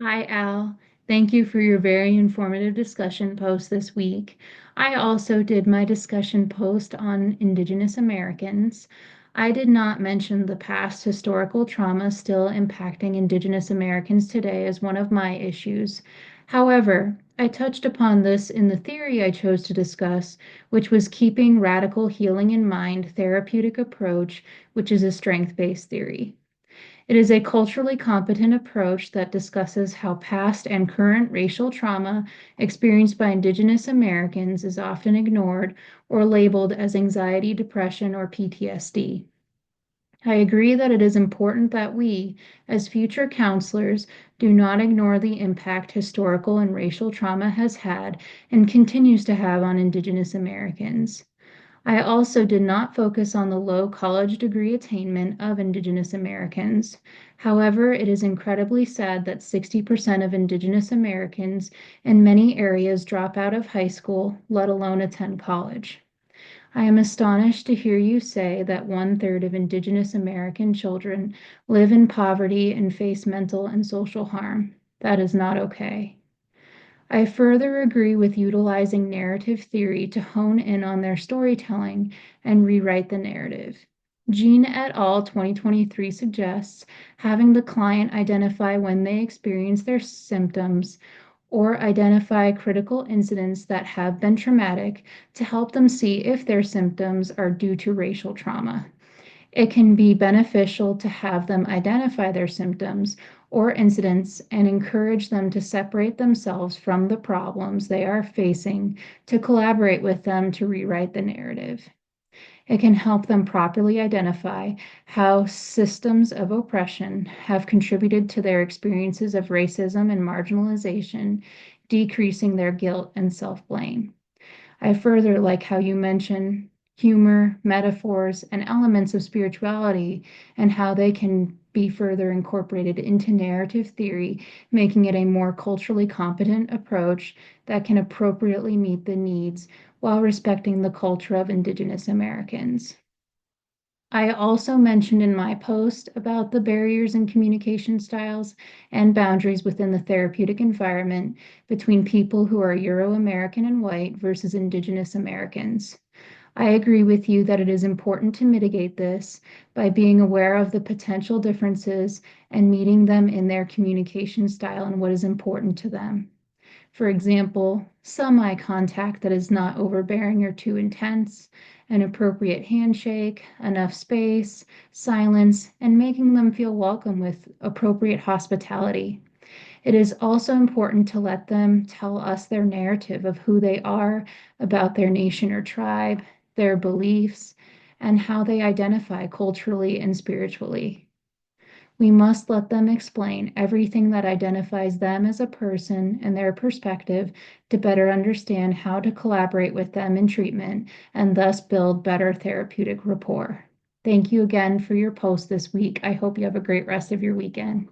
Hi, Al. Thank you for your very informative discussion post this week. I also did my discussion post on Indigenous Americans. I did not mention the past historical trauma still impacting Indigenous Americans today as one of my issues. However, I touched upon this in the theory I chose to discuss, which was keeping radical healing in mind therapeutic approach, which is a strength-based theory. It is a culturally competent approach that discusses how past and current racial trauma experienced by Indigenous Americans is often ignored or labeled as anxiety, depression, or PTSD. I agree that it is important that we, as future counselors, do not ignore the impact historical and racial trauma has had and continues to have on Indigenous Americans. I also did not focus on the low college degree attainment of Indigenous Americans. However, it is incredibly sad that 60% of Indigenous Americans in many areas drop out of high school, let alone attend college. I am astonished to hear you say that 1/3 of Indigenous American children live in poverty and face mental and social harm. That is not okay. I further agree with utilizing narrative theory to hone in on their storytelling and rewrite the narrative. Jean et al. 2023 suggests having the client identify when they experience their symptoms or identify critical incidents that have been traumatic to help them see if their symptoms are due to racial trauma. It can be beneficial to have them identify their symptoms or incidents and encourage them to separate themselves from the problems they are facing to collaborate with them to rewrite the narrative. It can help them properly identify how systems of oppression have contributed to their experiences of racism and marginalization, decreasing their guilt and self blame. I further like how you mention humor, metaphors, and elements of spirituality and how they can be further incorporated into narrative theory, making it a more culturally competent approach that can appropriately meet the needs while respecting the culture of Indigenous Americans. I also mentioned in my post about the barriers in communication styles and boundaries within the therapeutic environment between people who are Euro American and white versus Indigenous Americans. I agree with you that it is important to mitigate this by being aware of the potential differences and meeting them in their communication style and what is important to them. For example, some eye contact that is not overbearing or too intense, an appropriate handshake, enough space, silence, and making them feel welcome with appropriate hospitality. It is also important to let them tell us their narrative of who they are, about their nation or tribe, their beliefs, and how they identify culturally and spiritually. We must let them explain everything that identifies them as a person and their perspective to better understand how to collaborate with them in treatment and thus build better therapeutic rapport. Thank you again for your post this week. I hope you have a great rest of your weekend.